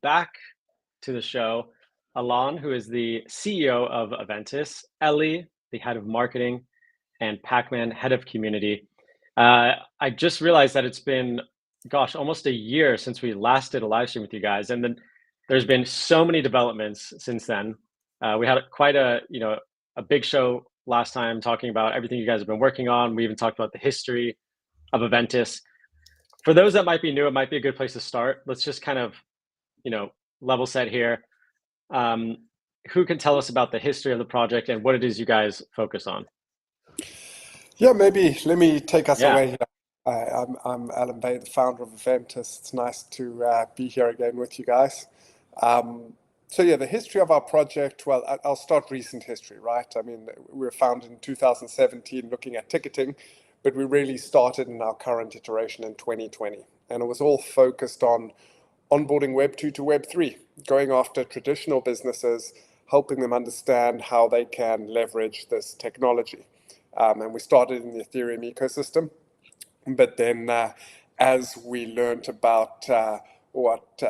back to the show Alon, who is the CEO of Aventus, Ellie, the head of marketing, and Pacman, head of community. I just realized that it's been, gosh, almost a year since we last did a live stream with you guys, and then there's been so many developments since then. We had quite a big show last time talking about everything you guys have been working on. We even talked about the history of Aventus. For those that might be new, it might be a good place to start. Let's just kind of, level set here. Um, who can tell us about the history of the project and what it is you guys focus on? Yeah, maybe let me take us Yeah. away here. I'm Alan Bay, the founder of Aventus. It's nice to be here again with you guys. So yeah, the history of our project, well, I'll start recent history, right? I mean, we were founded in 2017 looking at ticketing, but we really started in our current iteration in 2020. And it was all focused on onboarding Web2 to Web3, going after traditional businesses, helping them understand how they can leverage this technology. And we started in the Ethereum ecosystem. But then as we learned about what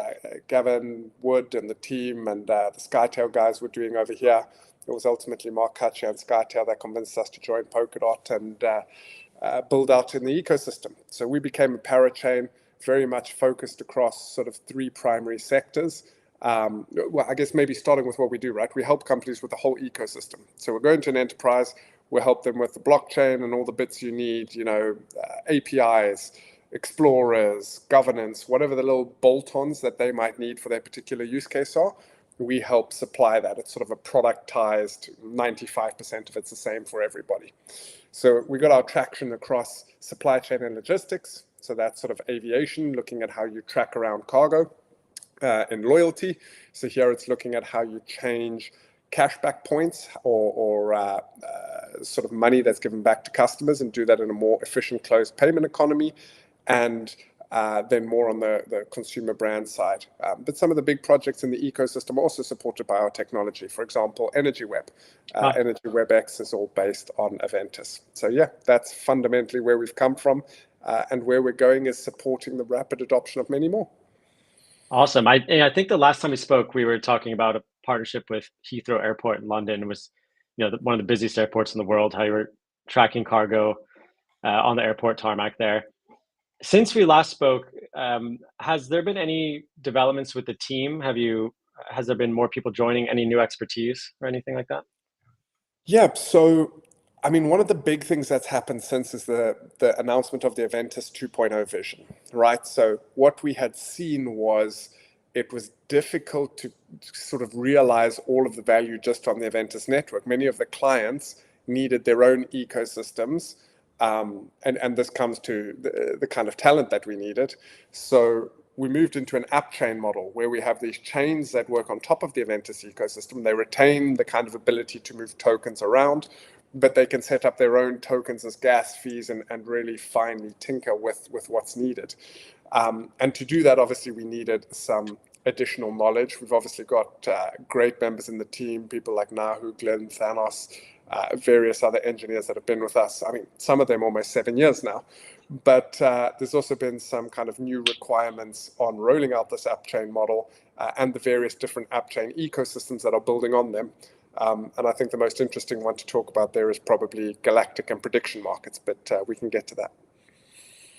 Gavin Wood and the team and the Skytail guys were doing over here, it was ultimately Mark Kutcher and Skytail that convinced us to join Polkadot and build out in the ecosystem. So we became a parachain, very much focused across sort of three primary sectors. Well, I guess maybe starting with what we do, right? We help companies with the whole ecosystem. So we're going to an enterprise, we'll help them with the blockchain and all the bits you need, APIs, explorers, governance, whatever the little bolt-ons that they might need for their particular use case are. We help supply that. It's sort of a productized, 95% of it's the same for everybody. So we got our traction across supply chain and logistics. So that's sort of aviation, looking at how you track around cargo, and loyalty. So here it's looking at how you change cashback points or sort of money that's given back to customers and do that in a more efficient closed payment economy. And then more on the consumer brand side. But some of the big projects in the ecosystem are also supported by our technology. For example, Energy Web. Energy WebX is all based on Aventus. So yeah, that's fundamentally where we've come from. And where we're going is supporting the rapid adoption of many more. Awesome. I think the last time we spoke, we were talking about a partnership with Heathrow Airport in London. It was, one of the busiest airports in the world, how you were tracking cargo on the airport tarmac there. Since we last spoke, has there been any developments with the team? Has there been more people joining, any new expertise or anything like that? Yeah, so I mean, one of the big things that's happened since is the announcement of the Aventus 2.0 vision, right? So what we had seen was it was difficult to sort of realize all of the value just on the Aventus network. Many of the clients needed their own ecosystems, and this comes to the kind of talent that we needed. So we moved into an app chain model where we have these chains that work on top of the Aventus ecosystem. They retain the kind of ability to move tokens around, but they can set up their own tokens as gas fees and really finely tinker with what's needed. And to do that, obviously, we needed some additional knowledge. We've obviously got great members in the team, people like Nahu, Glenn, Thanos, various other engineers that have been with us. I mean, some of them almost 7 years now. But there's also been some kind of new requirements on rolling out this app chain model and the various different app chain ecosystems that are building on them. And I think the most interesting one to talk about there is probably galactic and prediction markets, but we can get to that.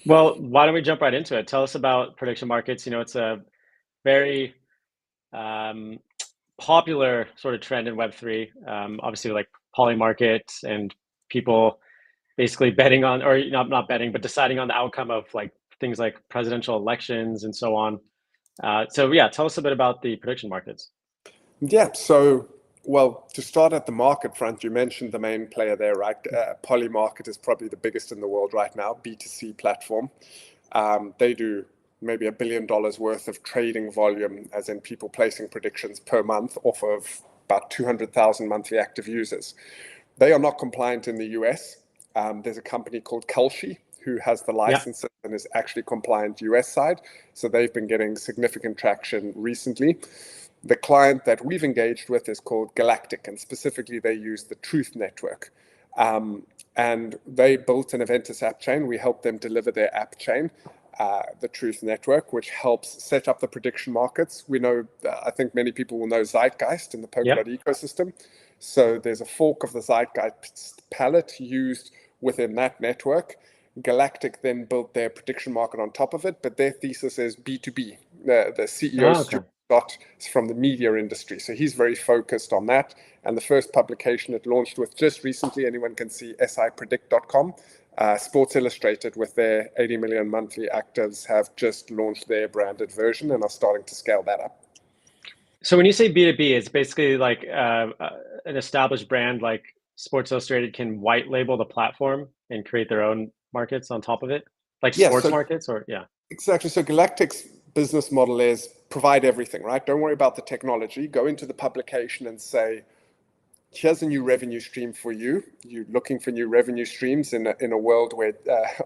Well, why don't we jump right into it? Tell us about prediction markets. It's a very popular sort of trend in Web3, obviously like poly markets and people basically betting on, or not betting, but deciding on the outcome of like things like presidential elections and so on. So yeah, tell us a bit about the prediction markets. Yeah, so, well, to start at the market front, you mentioned the main player there, right? Poly Market is probably the biggest in the world right now, B2C platform. They do maybe $1 billion worth of trading volume, as in people placing predictions per month off of about 200,000 monthly active users. They are not compliant in the US. There's a company called Kalshi who has the licenses and is actually compliant US side. So they've been getting significant traction recently. The client that we've engaged with is called Galactic, and specifically they use the Truth Network. And they built an Aventus app chain. We helped them deliver their app chain. the Truth Network, which helps set up the prediction markets. We know, I think many people will know Zeitgeist in the Polkadot ecosystem. So there's a fork of the Zeitgeist palette used within that network. Galactic then built their prediction market on top of it, but their thesis is B2B. The CEO, Stuart Scott, is from the media industry, so he's very focused on that. And the first publication it launched with just recently, anyone can see sipredict.com. Sports Illustrated, with their 80 million monthly actives, have just launched their branded version and are starting to scale that up. So when you say B2B, it's basically like an established brand like Sports Illustrated can white label the platform and create their own markets on top of it, like sports markets, or exactly. So Galactic's business model is provide everything, right? Don't worry about the technology. Go into the publication and say, here's a new revenue stream for you. You're looking for new revenue streams in a world where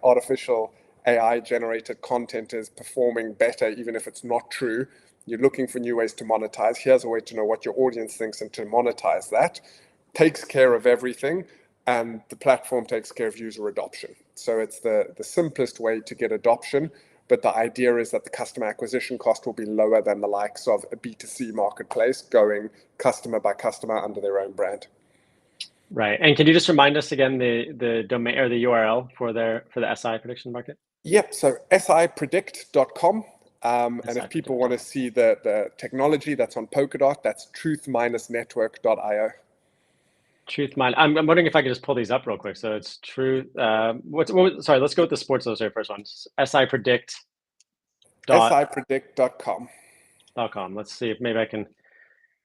artificial AI generated content is performing better, even if it's not true. You're looking for new ways to monetize. Here's a way to know what your audience thinks and to monetize that. Takes care of everything, and the platform takes care of user adoption. So it's the simplest way to get adoption, but the idea is that the customer acquisition cost will be lower than the likes of a B2C marketplace going customer by customer under their own brand. Right. And can you just remind us again the domain or the URL for the SI prediction market? Yep. So sipredict.com. And if people want to see the technology that's on Polkadot, that's truth-network.io. I'm wondering if I could just pull these up real quick. So it's Truth. Sorry, let's go with the Sports Illustrated first one. sipredict. sipredict.com. Let's see if maybe I can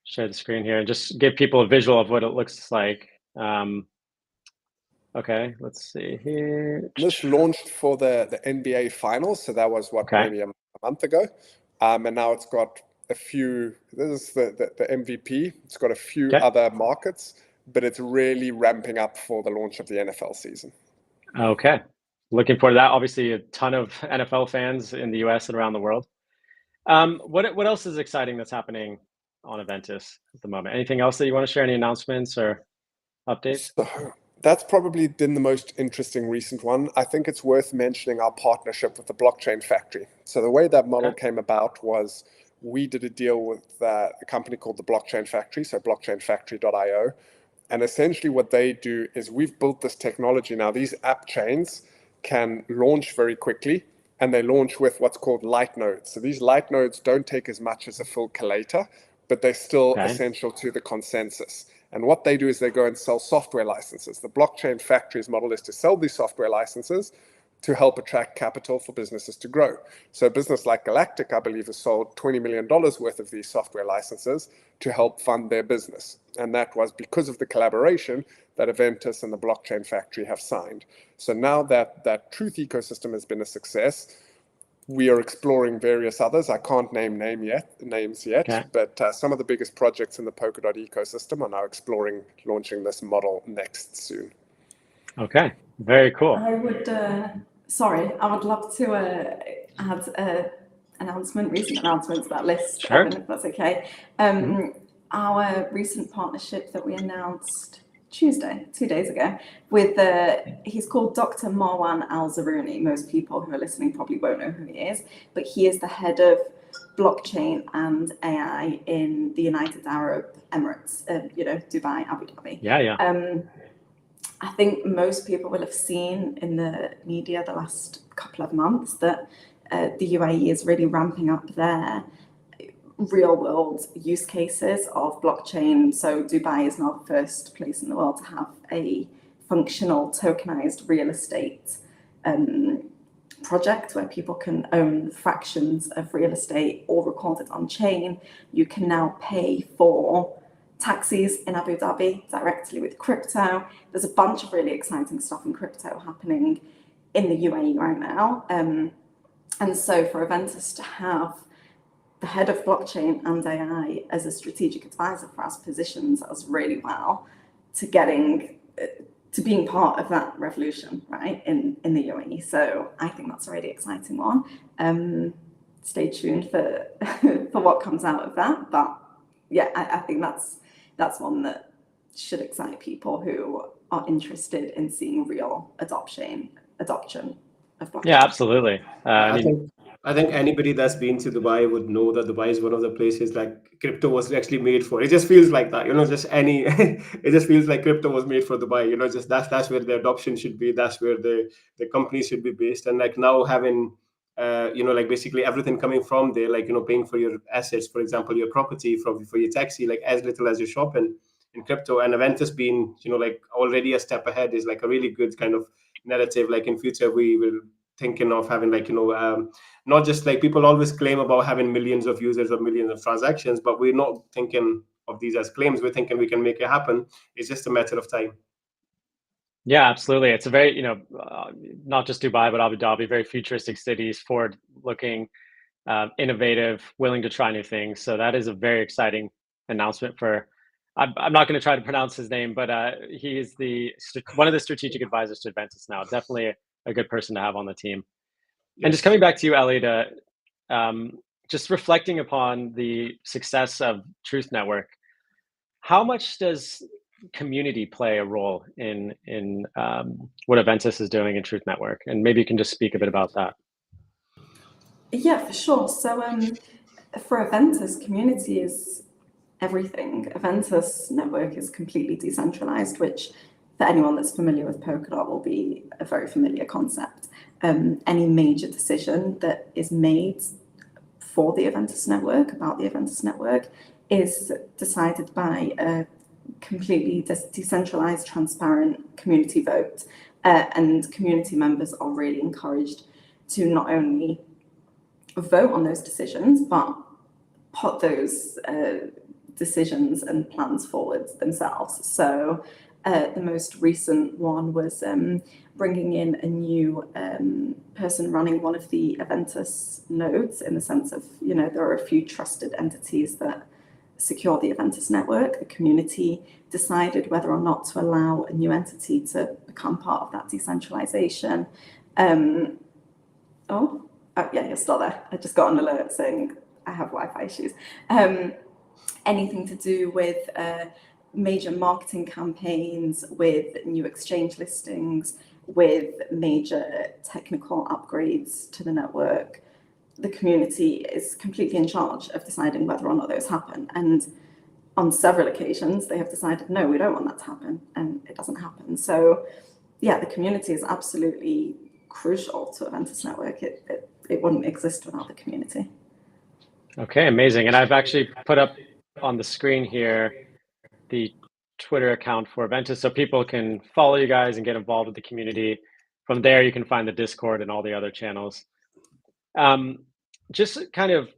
share the screen here and just give people a visual of what it looks like. Okay, let's see here. This launched for the NBA finals, so that was maybe a month ago, and now it's got a few. This is the MVP. It's got a few other markets, but it's really ramping up for the launch of the NFL season. Okay, looking forward to that. Obviously, a ton of NFL fans in the US and around the world. What else is exciting that's happening on Eventus at the moment? Anything else that you want to share? Any announcements or updates? So that's probably been the most interesting recent one. I think it's worth mentioning our partnership with the Blockchain Factory. So the way that model came about was we did a deal with a company called the Blockchain Factory, so blockchainfactory.io. And essentially what they do is we've built this technology now. These app chains can launch very quickly, and they launch with what's called light nodes. So these light nodes don't take as much as a full collator, but they're still essential to the consensus. And what they do is they go and sell software licenses. The Blockchain Factory's model is to sell these software licenses to help attract capital for businesses to grow. So a business like Galactic, I believe, has sold $20 million worth of these software licenses to help fund their business. And that was because of the collaboration that Eventus and the Blockchain Factory have signed. So now that Truth ecosystem has been a success, we are exploring various others. I can't name names yet, but some of the biggest projects in the Polkadot ecosystem are now exploring launching this model next soon. Okay, very cool. I would love to add recent announcements about List, Evan, if that's okay. Our recent partnership that we announced Tuesday, 2 days ago, with he's called Dr. Marwan Al-Zaruni. Most people who are listening probably won't know who he is, but he is the head of blockchain and AI in the United Arab Emirates, Dubai, Abu Dhabi. I think most people will have seen in the media the last couple of months that the UAE is really ramping up their real world use cases of blockchain. So Dubai is now the first place in the world to have a functional tokenized real estate project where people can own fractions of real estate or record it on chain. You can now pay for taxis in Abu Dhabi directly with crypto. There's a bunch of really exciting stuff in crypto happening in the UAE right now. And so for Eventus to have the head of blockchain and AI as a strategic advisor for us positions us really well to being part of that revolution, right, in the UAE. So I think that's a really exciting one. Stay tuned for for what comes out of that. But yeah, I think that's one that should excite people who are interested in seeing real adoption. of blockchain. Yeah, absolutely. I think anybody that's been to Dubai would know that Dubai is one of the places like crypto was actually made for. It just feels like that, it just feels like crypto was made for Dubai, just that's where the adoption should be. That's where the companies should be based. And like now having, like basically everything coming from there, like, paying for your assets, for example, your property for your taxi, like as little as you're shopping in crypto. And Aventus being, like already a step ahead is like a really good kind of narrative. Like in future, we will thinking of having like, not just like people always claim about having millions of users or millions of transactions, but we're not thinking of these as claims. We're thinking we can make it happen. It's just a matter of time. Yeah, absolutely. It's a very, not just Dubai, but Abu Dhabi, very futuristic cities, forward looking, innovative, willing to try new things. So that is a very exciting announcement for, I'm not going to try to pronounce his name, but he is one of the strategic advisors to Aventus now. Definitely a good person to have on the team. And just coming back to you, Ellie, to just reflecting upon the success of Truth Network, how much does community play a role in what Aventus is doing in Truth Network? And maybe you can just speak a bit about that. Yeah, for sure. So for Aventus, community is everything. Aventus Network is completely decentralized, which for anyone that's familiar with Polkadot will be a very familiar concept. Any major decision that is made for the Aventus Network, about the Aventus Network, is decided by a completely decentralized, transparent community vote. And community members are really encouraged to not only vote on those decisions, but put those decisions and plans forward themselves. So the most recent one was bringing in a new person running one of the Aventus nodes, in the sense of, there are a few trusted entities that secure the Aventus network. The community decided whether or not to allow a new entity to become part of that decentralization. Yeah, you're still there. I just got an alert saying I have Wi-Fi issues. Anything to do with major marketing campaigns, with new exchange listings, with major technical upgrades to the network, the community is completely in charge of deciding whether or not those happen. And on several occasions, they have decided, no, we don't want that to happen, and it doesn't happen. So yeah, the community is absolutely crucial to Aventus Network. It wouldn't exist without the community. Okay, amazing. And I've actually put up on the screen here the Twitter account for Aventus, so people can follow you guys and get involved with the community. From there, you can find the Discord and all the other channels. Just kind of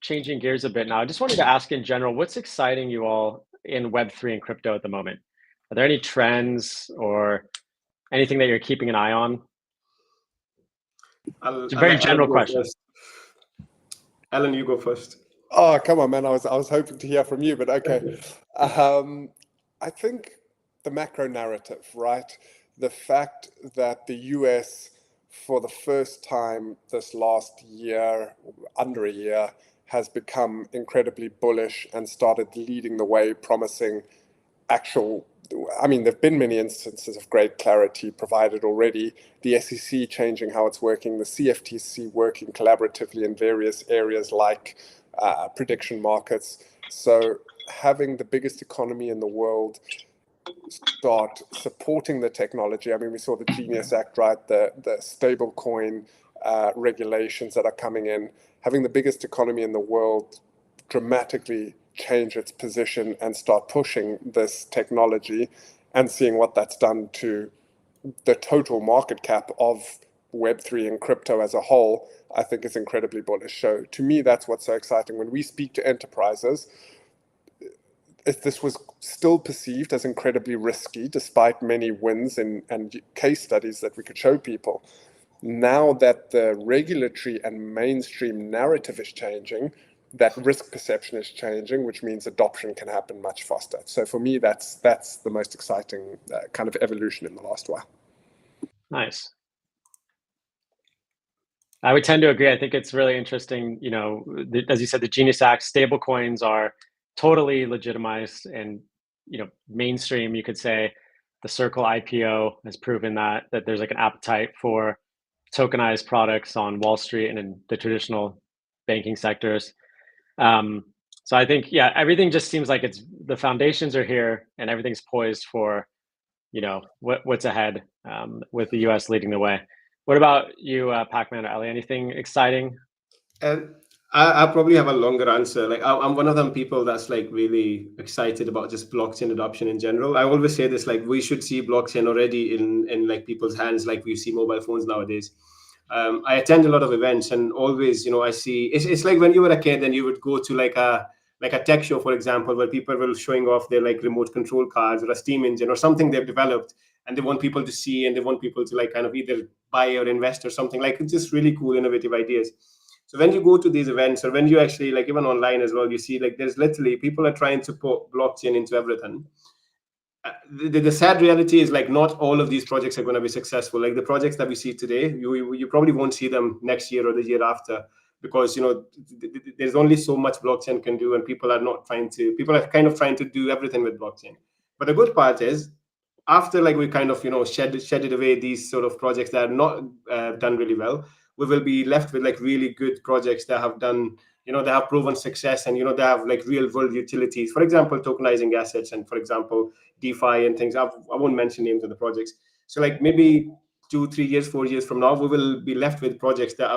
changing gears a bit now, I just wanted to ask in general, what's exciting you all in Web3 and crypto at the moment? Are there any trends or anything that you're keeping an eye on? It's a very general question. Alan, you go first. Oh, come on, man. I was hoping to hear from you, but okay. I think the macro narrative, right? The fact that the US, for the first time this last year, under a year, has become incredibly bullish and started leading the way, promising actual, there've been many instances of great clarity provided already. The SEC changing how it's working, the CFTC working collaboratively in various areas like prediction markets. So having the biggest economy in the world start supporting the technology. We saw the Genius Act, right? The stable coin regulations that are coming in. Having the biggest economy in the world dramatically change its position and start pushing this technology, and seeing what that's done to the total market cap of Web3 and crypto as a whole, I think is incredibly bullish. So to me, that's what's so exciting. When we speak to enterprises, if this was still perceived as incredibly risky, despite many wins and case studies that we could show people, now that the regulatory and mainstream narrative is changing, that risk perception is changing, which means adoption can happen much faster. So for me, that's the most exciting kind of evolution in the last while. Nice. I would tend to agree. I think it's really interesting. As you said, the Genius Act, stable coins are totally legitimized and mainstream. You could say the Circle IPO has proven that there's like an appetite for tokenized products on Wall Street and in the traditional banking sectors. So I think, yeah, everything just seems like the foundations are here and everything's poised for, what's ahead, with the US leading the way. What about you, Pac-Man or Ellie? Anything exciting? And I probably have a longer answer. Like I'm one of them people that's like really excited about just blockchain adoption in general. I always say this, like we should see blockchain already in like people's hands, like we see mobile phones nowadays. I attend a lot of events, and always, I see it's like when you were a kid and you would go to like a tech show, for example, where people were showing off their like remote control cars or a steam engine or something they've developed, and they want people to see and they want people to like kind of either buy or invest or something. Like it's just really cool, innovative ideas. So when you go to these events, or when you actually like even online as well, you see like there's literally people are trying to put blockchain into everything. The sad reality is like not all of these projects are going to be successful. Like the projects that we see today, you probably won't see them next year or the year after, because there's only so much blockchain can do, and people are kind of trying to do everything with blockchain. But the good part is, after like we kind of shedded away these sort of projects that are not done really well, we will be left with like really good projects that have done, they have proven success, and they have like real world utilities. For example, tokenizing assets, and for example, DeFi and things. I won't mention names of the projects. So like maybe 2, 3 years, 4 years from now, we will be left with projects that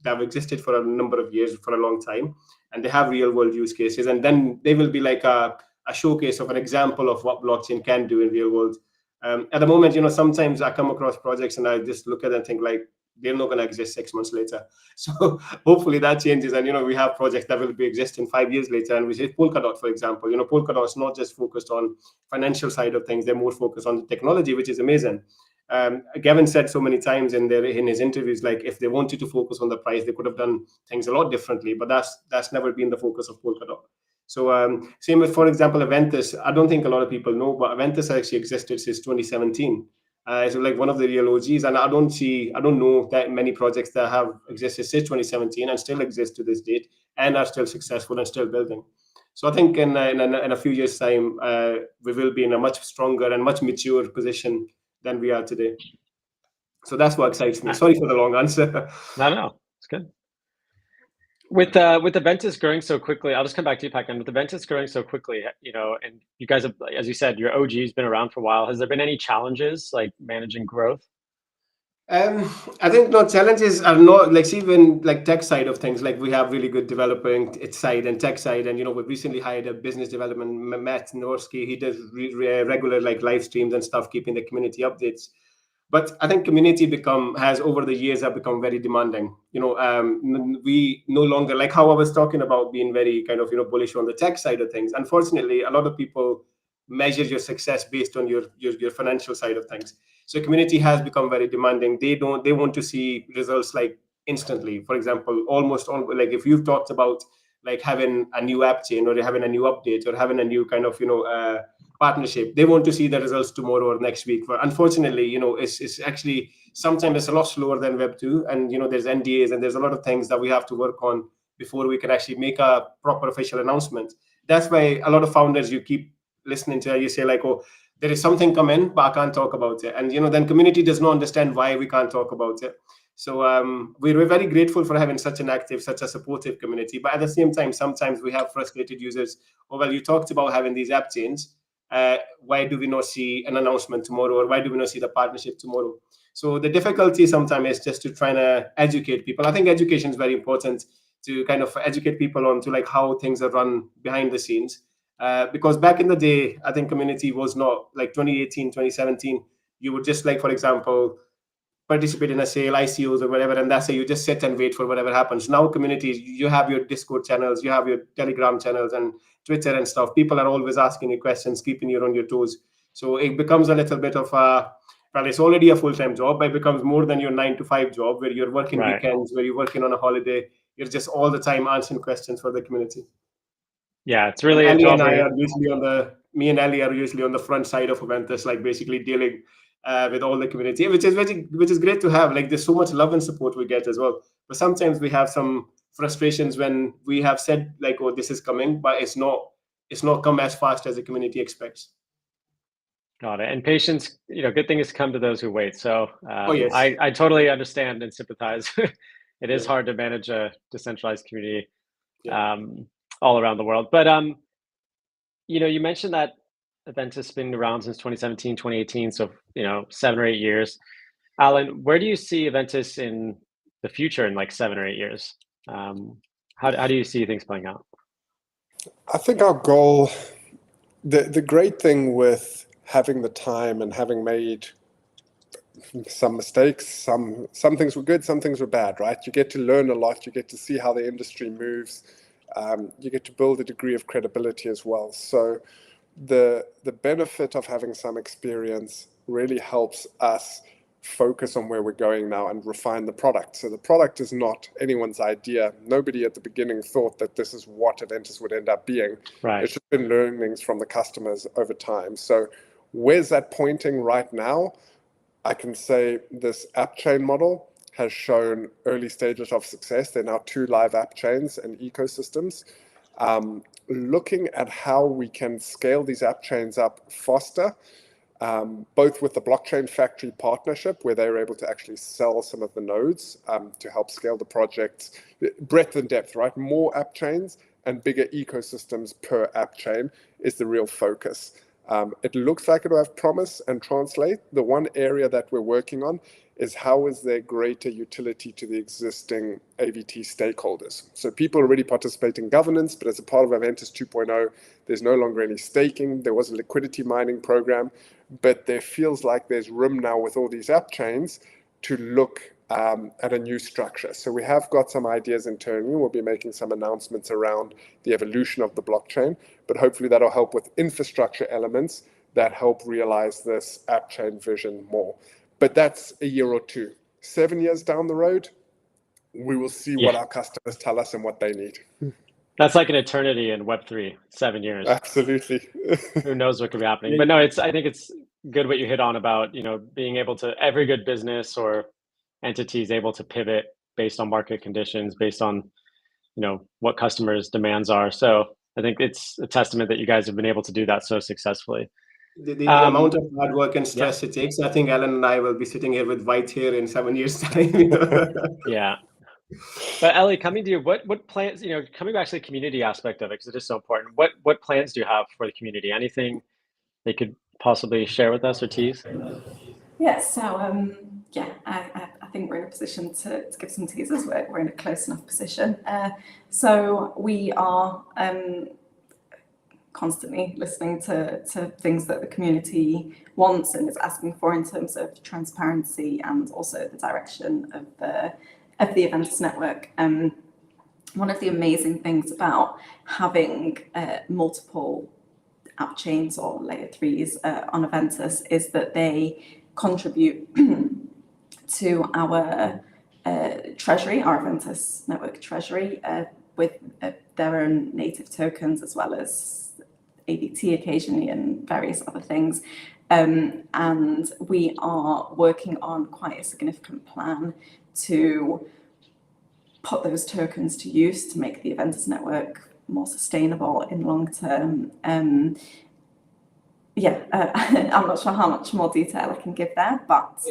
have existed for a number of years, for a long time, and they have real world use cases, and then they will be like a showcase of an example of what blockchain can do in real world. At the moment, sometimes I come across projects and I just look at them and think like, they're not going to exist 6 months later. So hopefully that changes, and we have projects that will be existing 5 years later. And we say Polkadot, for example, Polkadot is not just focused on financial side of things; they're more focused on the technology, which is amazing. Gavin said so many times in his interviews, like if they wanted to focus on the price, they could have done things a lot differently. But that's never been the focus of Polkadot. So same with, for example, Aventus. I don't think a lot of people know, but Aventus actually existed since 2017. So like one of the real OGs, and I don't know that many projects that have existed since 2017 and still exist to this date and are still successful and still building. So I think in a few years' time, we will be in a much stronger and much mature position than we are today. So that's what excites me. Sorry for the long answer. No, it's good. With Aventus growing so quickly, I'll just come back to you, Pac-Man. With Aventus growing so quickly, and you guys have, as you said, your OG's been around for a while. Has there been any challenges like managing growth? I think no challenges are not like, see, when like tech side of things, like we have really good developing side and tech side, and we've recently hired a business development, Matt Norsky. He does regular like live streams and stuff, keeping the community updates. But I think community has over the years have become very demanding. We no longer, like how I was talking about being very kind of bullish on the tech side of things. Unfortunately, a lot of people measure your success based on your financial side of things. So community has become very demanding. They want to see results like instantly. For example, almost all, like if you've talked about like having a new app chain, or having a new update, or having a new kind of partnership, they want to see the results tomorrow or next week. But unfortunately, it's actually sometimes it's a lot slower than Web2, and there's NDAs and there's a lot of things that we have to work on before we can actually make a proper official announcement. That's why a lot of founders, you keep listening to, you say like, oh, there is something coming, but I can't talk about it. And then community does not understand why we can't talk about it. So we're very grateful for having such an active, such a supportive community. But at the same time, sometimes we have frustrated users. Oh, well, you talked about having these app chains. Why do we not see an announcement tomorrow, or why do we not see the partnership tomorrow? So the difficulty sometimes is just to try to educate people. I think education is very important, to kind of educate people on to like how things are run behind the scenes. Because back in the day, I think community was not like 2018, 2017. You would just like, for example, participate in a sale, ICOs or whatever, and that's it. You just sit and wait for whatever happens. Now communities, you have your Discord channels, you have your Telegram channels and Twitter and stuff. People are always asking you questions, keeping you on your toes. So it becomes a little bit of well, it's already a full-time job, but it becomes more than your 9 to 5 job, where you're working weekends, where you're working on a holiday. You're just all the time answering questions for the community. Yeah, it's really and Ellie and I are usually me and Ellie are usually on the front side of Aventus, like basically dealing with all the community, which is great to have. Like there's so much love and support we get as well. But sometimes we have some frustrations when we have said like, oh, this is coming, but it's not come as fast as the community expects. Got it. And patience, good things come to those who wait. So Oh, yes. I totally understand and sympathize. It is Yeah. hard to manage a decentralized community Yeah. all around the world. But you mentioned that Aventus has been around since 2017, 2018, so 7 or 8 years. Alan, where do you see Aventus in the future in like 7 or 8 years? How do you see things playing out? I think our goal, the great thing with having the time and having made some mistakes, some things were good, some things were bad, right? You get to learn a lot, you get to see how the industry moves, you get to build a degree of credibility as well. So the benefit of having some experience really helps us focus on where we're going now and refine the product. So the product is not anyone's idea. Nobody at the beginning thought that this is what Aventus would end up being. Right. It's just been learnings from the customers over time. So where's that pointing right now? I can say this app chain model has shown early stages of success. There are now 2 live app chains and ecosystems. Looking at how we can scale these app chains up faster, both with the Blockchain Factory partnership, where they were able to actually sell some of the nodes to help scale the projects, breadth and depth, right? More app chains and bigger ecosystems per app chain is the real focus. It looks like it'll have promise and translate. The one area that we're working on is how is there greater utility to the existing AVT stakeholders. So people already participate in governance, but as a part of Aventus 2.0, there's no longer any staking. There was a liquidity mining program, but there feels like there's room now with all these app chains to look at a new structure. So we have got some ideas internally. We'll be making some announcements around the evolution of the blockchain, but hopefully that'll help with infrastructure elements that help realize this app chain vision more. But that's a year or 2. 7 years down the road, we will see what our customers tell us and what they need. That's like an eternity in Web3, 7 years. Absolutely. Who knows what could be happening? But no, I think it's good what you hit on about, being able to, every good business or entity is able to pivot based on market conditions, based on, what customers' demands are. So I think it's a testament that you guys have been able to do that so successfully. The amount of hard work and stress it takes, I think Alan and I will be sitting here with white hair in 7 years' time. Yeah. But Ellie, coming to you, what plans, coming back to the community aspect of it, because it is so important, what plans do you have for the community? Anything they could possibly share with us or tease? Yeah, so I think we're in a position to give some teasers. We're in a close enough position. So we are constantly listening to things that the community wants and is asking for in terms of transparency and also the direction of the Aventus network. One of the amazing things about having multiple app chains or layer 3s on Aventus is that they contribute to our treasury, our Aventus network treasury, with their own native tokens, as well as AVT occasionally and various other things. And we are working on quite a significant plan to put those tokens to use to make the Aventus network more sustainable in long term. I'm not sure how much more detail I can give there, but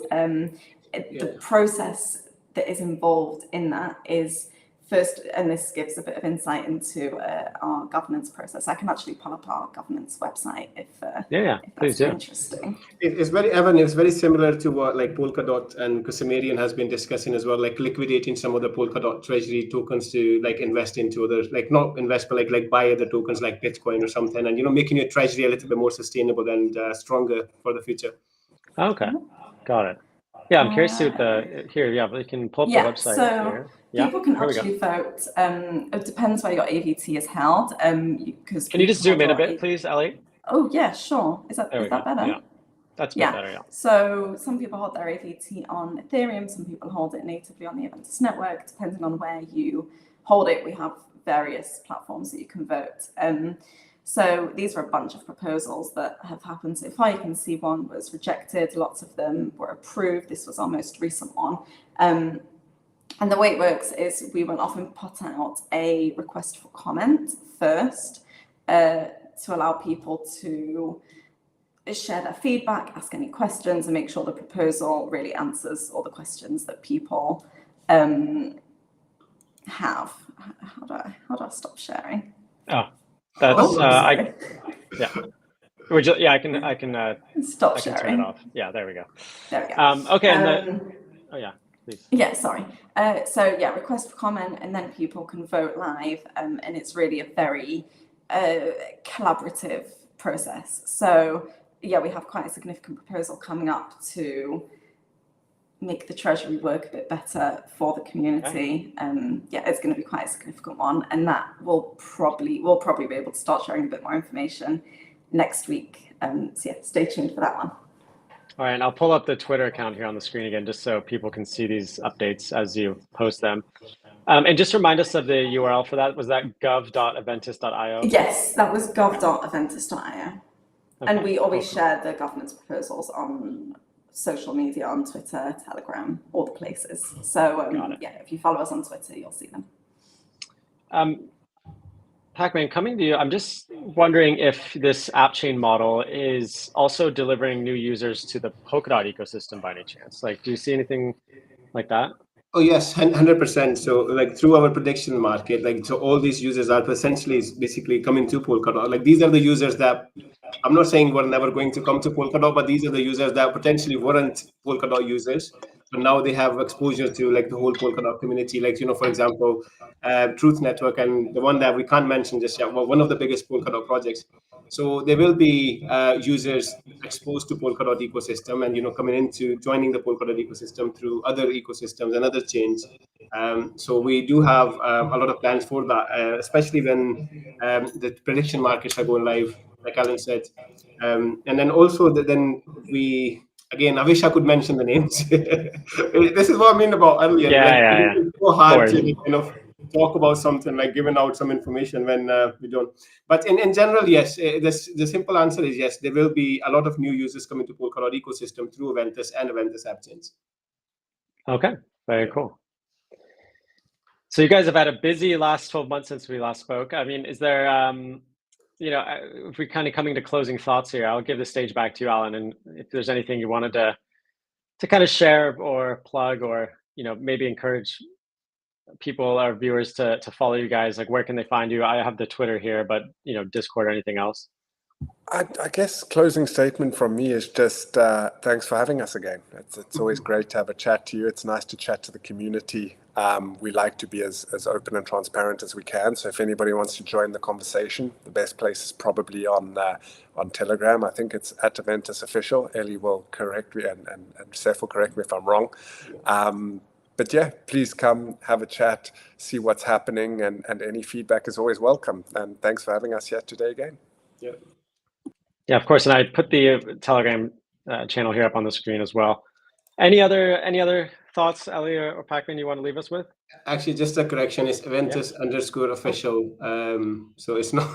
the process that is involved in that is first, and this gives a bit of insight into our governance process. I can actually pull up our governance website if that's interesting. It's very similar to what like Polkadot and Kusumerian has been discussing as well, like liquidating some of the Polkadot treasury tokens to like invest into others, like not invest, but like buy other tokens like Bitcoin or something, and making your treasury a little bit more sustainable and stronger for the future. Okay, got it. Yeah, I'm curious to here. Yeah, we can pull up the website here. Yeah, people can actually vote. It depends where your AVT is held. Because can you just zoom in a bit, please, Ellie? Oh yeah, sure. Is that better? Yeah, that's better. Yeah. So some people hold their AVT on Ethereum. Some people hold it natively on the Aventus network. Depending on where you hold it, we have various platforms that you can vote. So these are a bunch of proposals that have happened so far. You can see one was rejected. Lots of them were approved. This was our most recent one. And the way it works is we will often put out a request for comment first to allow people to share their feedback, ask any questions, and make sure the proposal really answers all the questions that people have. How do I stop sharing? Oh, that's yeah. I can stop I can sharing. turn it off. Yeah, there we go. There we go. Okay, and oh yeah, please. Yeah, sorry. So yeah, request for comment, and then people can vote live, and it's really a very collaborative process. So yeah, we have quite a significant proposal coming up to make the Treasury work a bit better for the community. Yeah, it's going to be quite a significant one, and that we'll probably be able to start sharing a bit more information next week. So yeah, stay tuned for that one. All right, and I'll pull up the Twitter account here on the screen again, just so people can see these updates as you post them. And just remind us of the URL for that. Was that gov.aventus.io? Yes, that was gov.aventus.io. Okay, and we always share the governance proposals on social media, on Twitter, Telegram, all the places. So yeah, if you follow us on Twitter, you'll see them. Pacman, coming to you, I'm just wondering if this app chain model is also delivering new users to the Polkadot ecosystem by any chance. Like, do you see anything like that? Oh yes, 100%. So like through our prediction market, like so all these users are essentially basically coming to Polkadot. Like these are the users that I'm not saying we're never going to come to Polkadot, but these are the users that potentially weren't Polkadot users. But now they have exposure to like the whole Polkadot community. Like, you know, for example, Truth Network, and the one that we can't mention just yet, well, one of the biggest Polkadot projects. So there will be users exposed to Polkadot ecosystem and, you know, coming into joining the Polkadot ecosystem through other ecosystems and other chains. So we do have a lot of plans for that, especially when the prediction markets are going live, like Alan said. And then also then we, again, I wish I could mention the names. This is what I mean about earlier. Yeah. It's so hard to kind of talk about something, like giving out some information when we don't. But in general, yes, the simple answer is yes, there will be a lot of new users coming to Polkadot ecosystem through Aventus and Aventus app chains. Okay, very cool. So you guys have had a busy last 12 months since we last spoke. I mean, is there, you know, if we're kind of coming to closing thoughts here, I'll give the stage back to you, Alan, and if there's anything you wanted to kind of share or plug, or, you know, maybe encourage people, our viewers, to follow you guys, like where can they find you? I have the Twitter here, but, you know, Discord or anything else? I guess closing statement from me is just thanks for having us again. It's always great to have a chat to you. It's nice to chat to the community. We like to be as open and transparent as we can. So if anybody wants to join the conversation, the best place is probably on Telegram. I think it's @AventusOfficial. Ellie will correct me, and Seth will correct me if I'm wrong. But yeah, please come have a chat, see what's happening, and any feedback is always welcome. And thanks for having us here today again. Yeah, of course. And I put the Telegram channel here up on the screen as well. Any other thoughts, Ellie or Pacman, you want to leave us with? Actually, just a correction, it's Aventus_official. So it's not,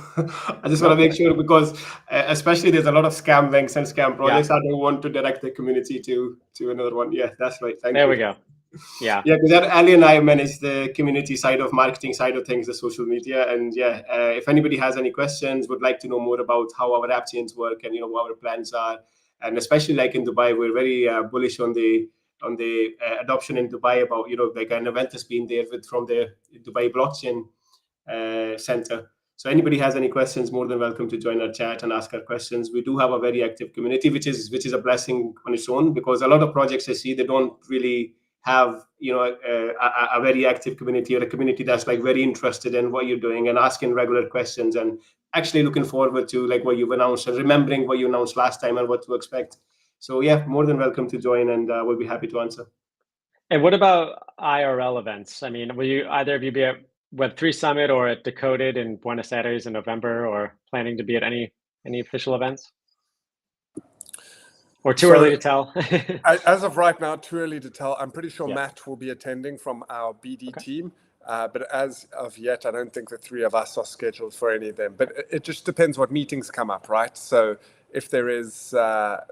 I just want to make sure, because especially there's a lot of scam links and scam projects. I don't want to direct the community to another one. Yeah, that's right. Thank you. There we go. Yeah. Yeah, because Ali and I manage the community side of marketing side of things, the social media. And yeah, if anybody has any questions, would like to know more about how our app chains work and, you know, what our plans are. And especially like in Dubai, we're very bullish on the adoption in Dubai, about, you know, like an event has been there from the Dubai blockchain center. So anybody has any questions, more than welcome to join our chat and ask our questions. We do have a very active community, which is a blessing on its own, because a lot of projects I see, they don't really have, you know, a very active community, or a community that's like very interested in what you're doing and asking regular questions and actually looking forward to like what you've announced and remembering what you announced last time and what to expect. So yeah, more than welcome to join, and we'll be happy to answer. And what about IRL events? I mean, will you either of you be at Web3 Summit or at Decoded in Buenos Aires in November, or planning to be at any official events? Or too early to tell? As of right now, too early to tell. I'm pretty sure Matt will be attending from our BD team. But as of yet, I don't think the three of us are scheduled for any of them. But it just depends what meetings come up, right? So if there is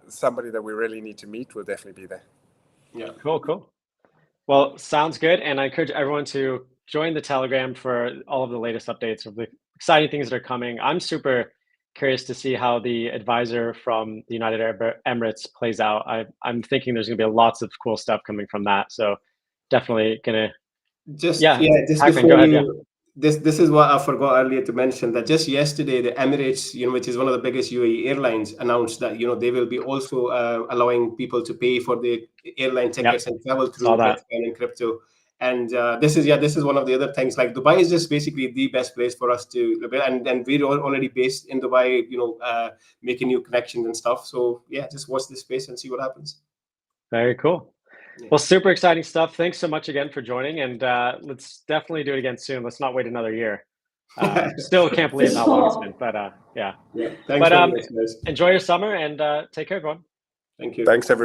somebody that we really need to meet, we'll definitely be there. Yeah, cool. Well, sounds good. And I encourage everyone to join the Telegram for all of the latest updates of the exciting things that are coming. I'm super curious to see how the advisor from the United Arab Emirates plays out. I'm thinking there's going to be lots of cool stuff coming from that. So definitely gonna. Just Yeah, just Pac-Man, before go ahead. you, this is what I forgot earlier to mention, that just yesterday the Emirates, which is one of the biggest UAE airlines, announced that they will be also allowing people to pay for the airline tickets and travel Saw through that. Bitcoin and crypto. And this is one of the other things. Like Dubai is just basically the best place for us to live in, and we're already based in Dubai, making new connections and stuff. So yeah, just watch this space and see what happens. Very cool. Yeah. Well, super exciting stuff. Thanks so much again for joining, and let's definitely do it again soon. Let's not wait another year. Still can't believe how long it's been, but yeah. Thanks very much, guys. Enjoy your summer and take care, everyone. Thank you. Thanks, everyone.